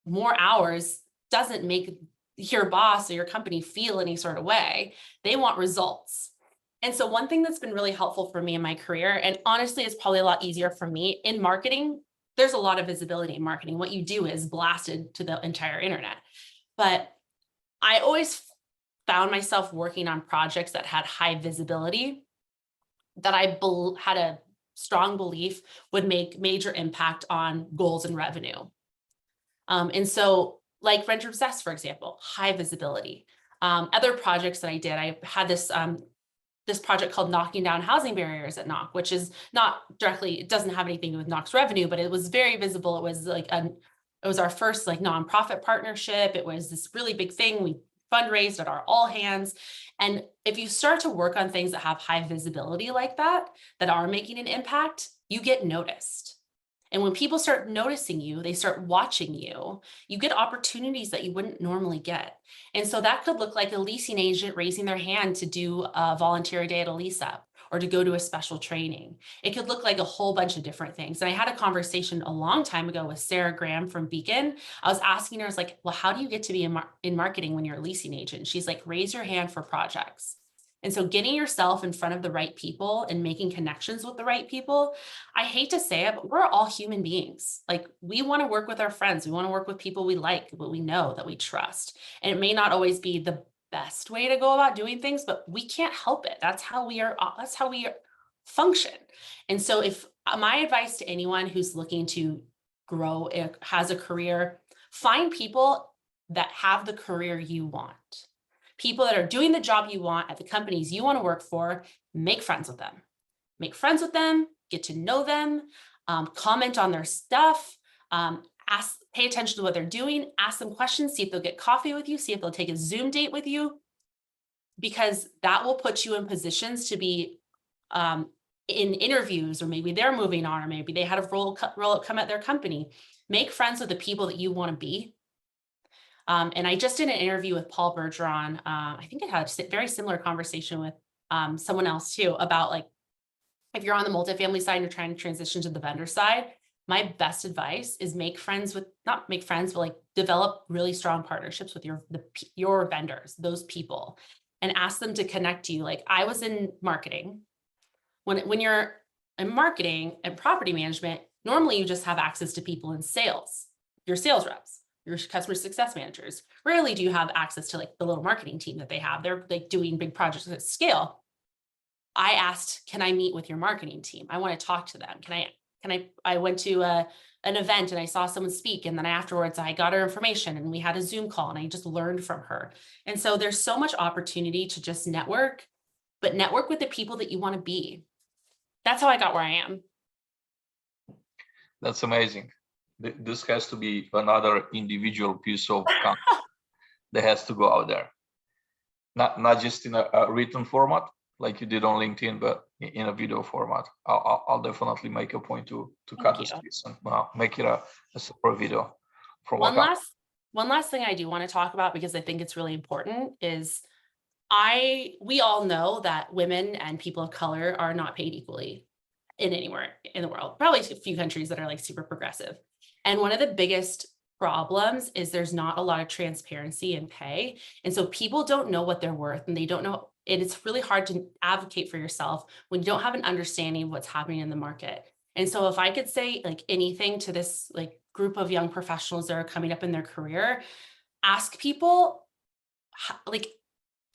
S2: more hours doesn't make your boss or your company feel any sort of way. They want results. And so one thing that's been really helpful for me in my career, and honestly, it's probably a lot easier for me in marketing, there's a lot of visibility in marketing. What you do is blasted to the entire internet. But I always found myself working on projects that had high visibility, that I had a strong belief would make major impact on goals and revenue. And so like Renter Obsessed, for example, high visibility. Other projects that I did, I had this project called Knocking Down Housing Barriers at Knock, which is not directly, it doesn't have anything to do with Knock's revenue, but it was very visible. It was like it was our first like nonprofit partnership. It was this really big thing. We fundraised at our all hands. And if you start to work on things that have high visibility like that are making an impact, you get noticed. And when people start noticing you, they start watching you, you get opportunities that you wouldn't normally get. And so that could look like a leasing agent raising their hand to do a volunteer day at a lease up or to go to a special training. It could look like a whole bunch of different things. And I had a conversation a long time ago with Sarah Graham from Beacon. I was asking her, I was like, well, how do you get to be in marketing when you're a leasing agent? She's like, raise your hand for projects. And so getting yourself in front of the right people and making connections with the right people, I hate to say it, but we're all human beings. Like we want to work with our friends. We want to work with people we like, what we know, that we trust. And it may not always be the best way to go about doing things, but we can't help it. That's how we function. And so if my advice to anyone who's looking to grow, has a career, find people that have the career you want. People that are doing the job you want at the companies you want to work for, make friends with them. Make friends with them, get to know them, comment on their stuff, pay attention to what they're doing, ask them questions, see if they'll get coffee with you, see if they'll take a Zoom date with you, because that will put you in positions to be in interviews, or maybe they're moving on, or maybe they had a role come at their company. Make friends with the people that you want to be. And I just did an interview with Paul Bergeron. I think I had a very similar conversation with someone else too, about like, if you're on the multifamily side and you're trying to transition to the vendor side, my best advice is not make friends, but like develop really strong partnerships with your vendors, those people, and ask them to connect you. Like I was in marketing. When you're in marketing and property management, normally you just have access to people in sales, your sales reps, your customer success managers. Rarely do you have access to like the little marketing team that they have. They're like doing big projects at scale. I asked, can I meet with your marketing team? I want to talk to them. I went to an event and I saw someone speak, and then afterwards I got her information and we had a Zoom call and I just learned from her. And so there's so much opportunity to just network, but network with the people that you want to be. That's how I got where I am.
S1: That's amazing. This has to be another individual piece of content that has to go out there, not just in a written format like you did on LinkedIn, but in a video format. I'll definitely make a point to cut this piece and make it a separate video. From
S2: one last thing I do want to talk about, because I think it's really important, is we all know that women and people of color are not paid equally in anywhere in the world. Probably a few countries that are like super progressive. And one of the biggest problems is there's not a lot of transparency in pay. And so people don't know what they're worth, and they don't know, and it's really hard to advocate for yourself when you don't have an understanding of what's happening in the market. And so if I could say like anything to this like group of young professionals that are coming up in their career, ask people, like,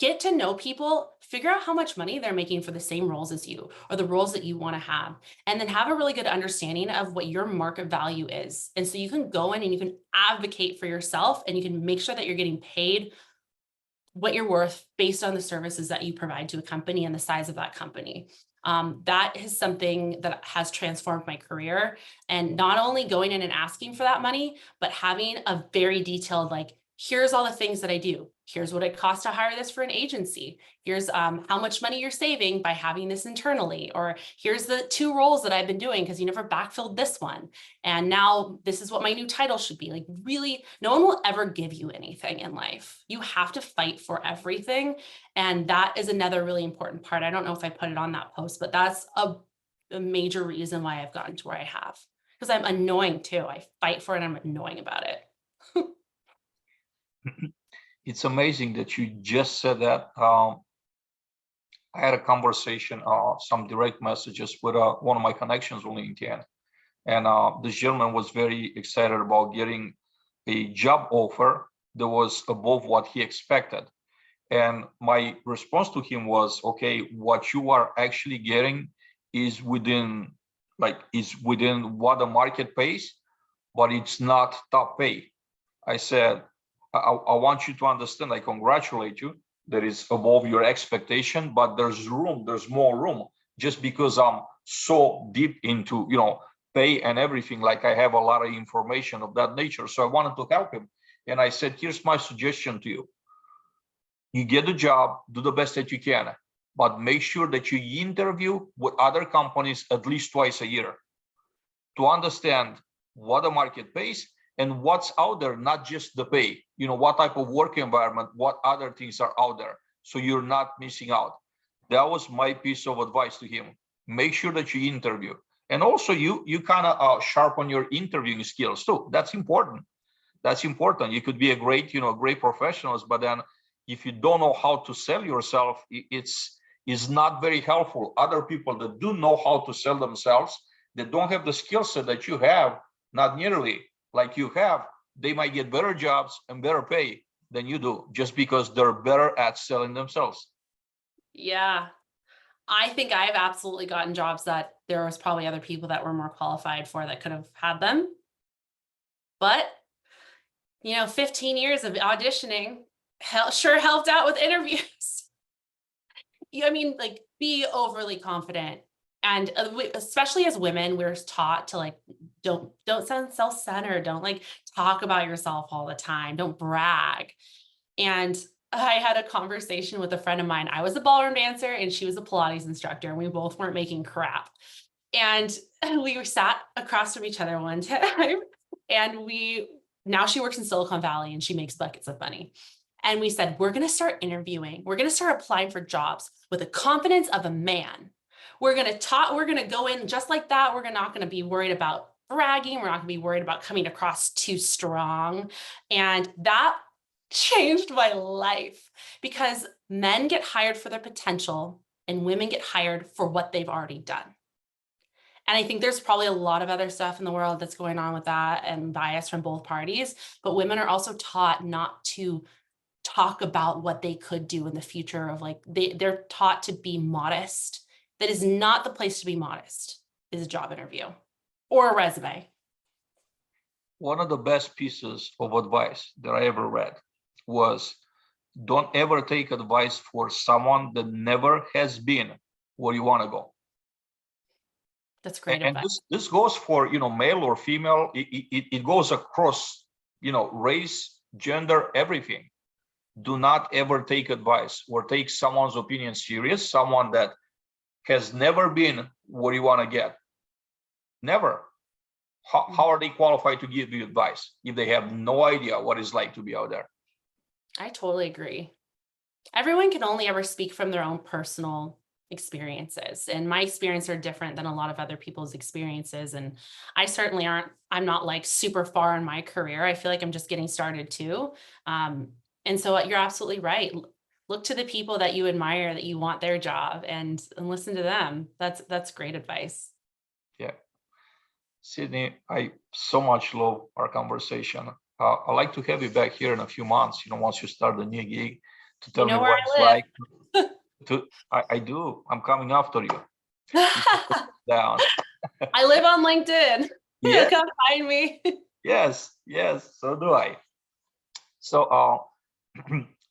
S2: get to know people, figure out how much money they're making for the same roles as you, or the roles that you want to have, and then have a really good understanding of what your market value is. And so you can go in and you can advocate for yourself, and you can make sure that you're getting paid what you're worth based on the services that you provide to a company and the size of that company. That is something that has transformed my career, and not only going in and asking for that money, but having a very detailed, like, here's all the things that I do. Here's what it costs to hire this for an agency. Here's how much money you're saving by having this internally, or here's the 2 roles that I've been doing because you never backfilled this one. And now this is what my new title should be. Like, really, no one will ever give you anything in life. You have to fight for everything. And that is another really important part. I don't know if I put it on that post, but that's a major reason why I've gotten to where I have, because I'm annoying too. I fight for it and I'm annoying about it.
S1: It's amazing that you just said that. I had a conversation, some direct messages with one of my connections on LinkedIn, and this gentleman was very excited about getting a job offer that was above what he expected. And my response to him was, okay, what you are actually getting is within what the market pays, but it's not top pay. I said, I want you to understand, I congratulate you, that is above your expectation, but there's more room. Just because I'm so deep into, pay and everything, like I have a lot of information of that nature. So I wanted to help him. And I said, here's my suggestion to you. You get the job, do the best that you can, but make sure that you interview with other companies at least twice a year to understand what the market pays and what's out there, not just the pay, what type of work environment, what other things are out there, so you're not missing out. That was my piece of advice to him. Make sure that you interview. And also you kind of sharpen your interviewing skills too. That's important. You could be a great professionals, but then if you don't know how to sell yourself, it's not very helpful. Other people that do know how to sell themselves, they don't have the skill set that you have, not nearly like you have, they might get better jobs and better pay than you do, just because they're better at selling themselves.
S2: Yeah. I think I've absolutely gotten jobs that there was probably other people that were more qualified for that could have had them. But, 15 years of auditioning sure helped out with interviews. Be overly confident. And especially as women, we're taught to don't sound self-centered. Don't talk about yourself all the time. Don't brag. And I had a conversation with a friend of mine. I was a ballroom dancer and she was a Pilates instructor, and we both weren't making crap. And we sat across from each other one time, and now she works in Silicon Valley and she makes buckets of money. And we said, we're going to start interviewing. We're going to start applying for jobs with the confidence of a man. We're going to go in just like that. We're not going to be worried about bragging. We're not going to be worried about coming across too strong. And that changed my life, because men get hired for their potential and women get hired for what they've already done. And I think there's probably a lot of other stuff in the world that's going on with that and bias from both parties, but women are also taught not to talk about what they could do in the future of they're taught to be modest. That is not the place to be modest, is a job interview or a resume.
S1: One of the best pieces of advice that I ever read was, don't ever take advice for someone that never has been where you want to go.
S2: That's great
S1: and
S2: advice.
S1: This goes for male or female. It goes across race, gender, everything. Do not ever take advice or take someone's opinion serious, someone that has never been where you want to get. Never. How are they qualified to give you advice if they have no idea what it's like to be out there?
S2: I totally agree. Everyone can only ever speak from their own personal experiences, and my experiences are different than a lot of other people's experiences. And I certainly I'm not super far in my career. I feel like I'm just getting started too. And so you're absolutely right. Look to the people that you admire, that you want their job, and listen to them. That's great advice.
S1: Yeah. Sydney, I so much love our conversation. I'd like to have you back here in a few months, once you start the new gig, to tell me what it's like. I do. I'm coming after you. Down.
S2: I live on LinkedIn. Yeah. Come find me.
S1: Yes. So do I. So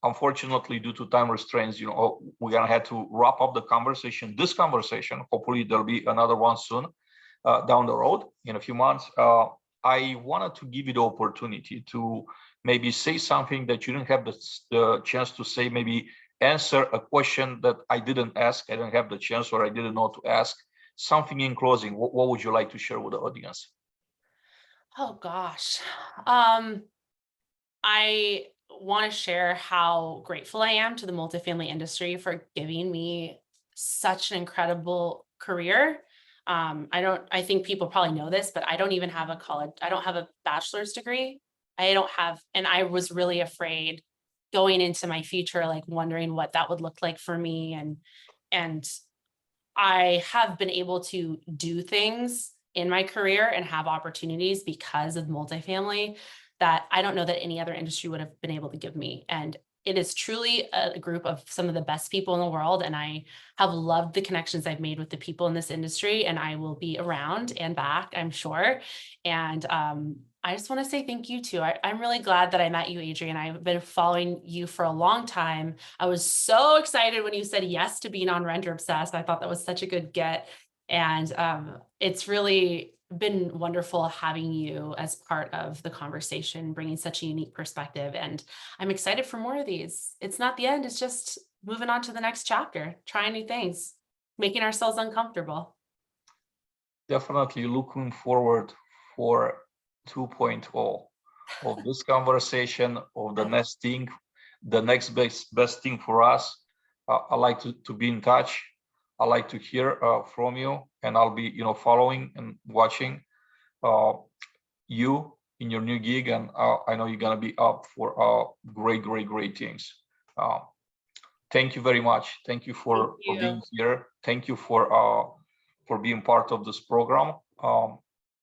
S1: unfortunately, due to time restraints, we're gonna have to wrap up the conversation. This conversation, hopefully there'll be another one soon down the road in a few months. I wanted to give you the opportunity to maybe say something that you didn't have the chance to say, maybe answer a question that I didn't ask, I didn't have the chance, or I didn't know to ask. Something in closing, what would you like to share with the audience?
S2: Oh gosh. I want to share how grateful I am to the multifamily industry for giving me such an incredible career. I think people probably know this, but I don't even have I don't have a bachelor's degree. And I was really afraid going into my future, like wondering what that would look like for me. And I have been able to do things in my career and have opportunities because of multifamily that I don't know that any other industry would have been able to give me. And it is truly a group of some of the best people in the world. And I have loved the connections I've made with the people in this industry, and I will be around and back, I'm sure. And I just want to say thank you too. I'm really glad that I met you, Adrian. I've been following you for a long time. I was so excited when you said yes to being on Renter Obsessed. I thought that was such a good get. And it's really been wonderful having you as part of the conversation, bringing such a unique perspective. And I'm excited for more of these. It's not the end. It's just moving on to the next chapter, trying new things, making ourselves uncomfortable.
S1: Definitely looking forward for 2.0 of this conversation, of the next thing, the next best thing for us. I like to be in touch. I like to hear from you, and I'll be following and watching you in your new gig, and I know you're gonna be up for great things. Thank you very much. Thank you for being here. Thank you for being part of this program.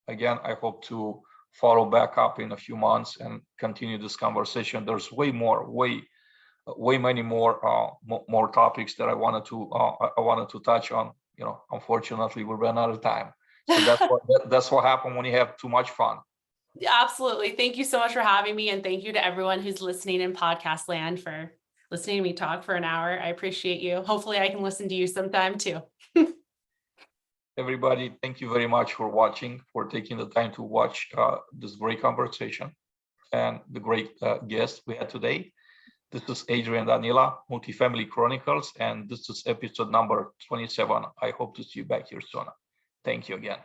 S1: Again, I hope to follow back up in a few months and continue this conversation. There's way many more topics that I wanted to touch on. Unfortunately, we ran out of time. So that's what happened when you have too much fun.
S2: Absolutely. Thank you so much for having me. And thank you to everyone who's listening in podcast land for listening to me talk for an hour. I appreciate you. Hopefully I can listen to you sometime too.
S1: Everybody, thank you very much for watching, for taking the time to watch this great conversation and the great guest we had today. This is Adrian Danila, Multifamily Chronicles, and this is episode number 27. I hope to see you back here soon. Thank you again.